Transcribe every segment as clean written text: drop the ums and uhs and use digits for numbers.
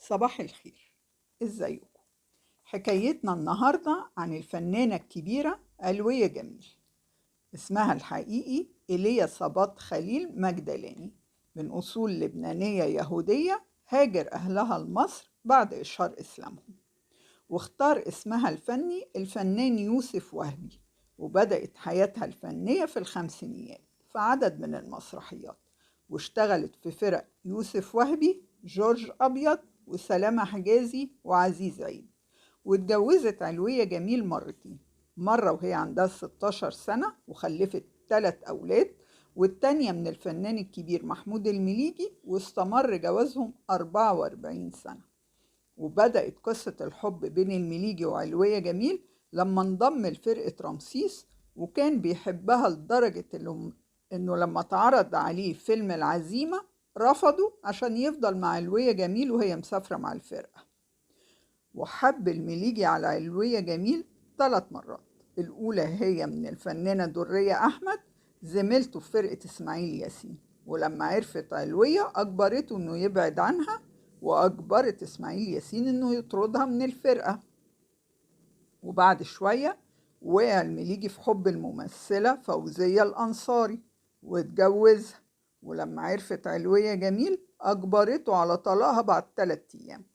صباح الخير، ازيكم؟ حكايتنا النهاردة عن الفنانة الكبيرة علوية جميل. اسمها الحقيقي إيليا صباط خليل مجدلاني، من أصول لبنانية يهودية. هاجر أهلها لمصر بعد إشهار إسلامهم، واختار اسمها الفني الفنان يوسف وهبي. وبدأت حياتها الفنية في الخمسينيات في عدد من المسرحيات، واشتغلت في فرق يوسف وهبي، جورج أبيض، وسلامة حجازي، وعزيز عيد. واتجوزت علوية جميل مرتين، مرة وهي عندها 16 سنة وخلفت 3 أولاد، والتانية من الفنان الكبير محمود المليجي، واستمر جوازهم 44 سنة. وبدأت قصة الحب بين المليجي وعلوية جميل لما انضم لفرقة رمسيس، وكان بيحبها لدرجة إنه لما اتعرض عليه فيلم العزيمة رفضه عشان يفضل مع علوية جميل وهي مسافرة مع الفرقة. وحب المليجي على علوية جميل 3 مرات. الأولى هي من الفنانة درية أحمد، زميلته في فرقة إسماعيل ياسين، ولما عرفت علوية أجبرته إنه يبعد عنها، وأجبرت إسماعيل ياسين إنه يطردها من الفرقة. وبعد شوية وقع المليجي في حب الممثلة فوزية الأنصاري واتجوزها، ولما عرفت علوية جميل أجبرته على طلاقها بعد 3 أيام.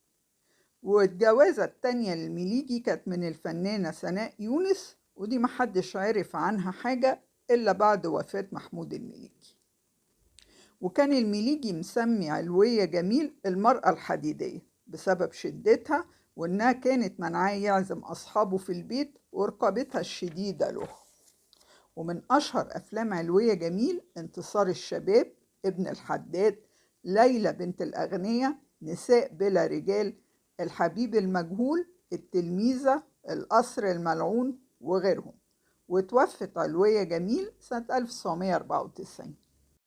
والجوازة التانية للمليجي كانت من الفنانة سناء يونس، ودي محدش عرف عنها حاجة إلا بعد وفاة محمود المليجي. وكان المليجي مسمي علوية جميل المرأة الحديدية بسبب شدتها، وإنها كانت منعاه يعزم أصحابه في البيت ورقابتها الشديدة له. ومن أشهر أفلام علوية جميل انتصار الشباب، ابن الحداد، ليلى بنت الأغنياء، نساء بلا رجال، الحبيب المجهول، التلميذة، القصر الملعون، وغيرهم. وتوفت علوية جميل سنة 1994.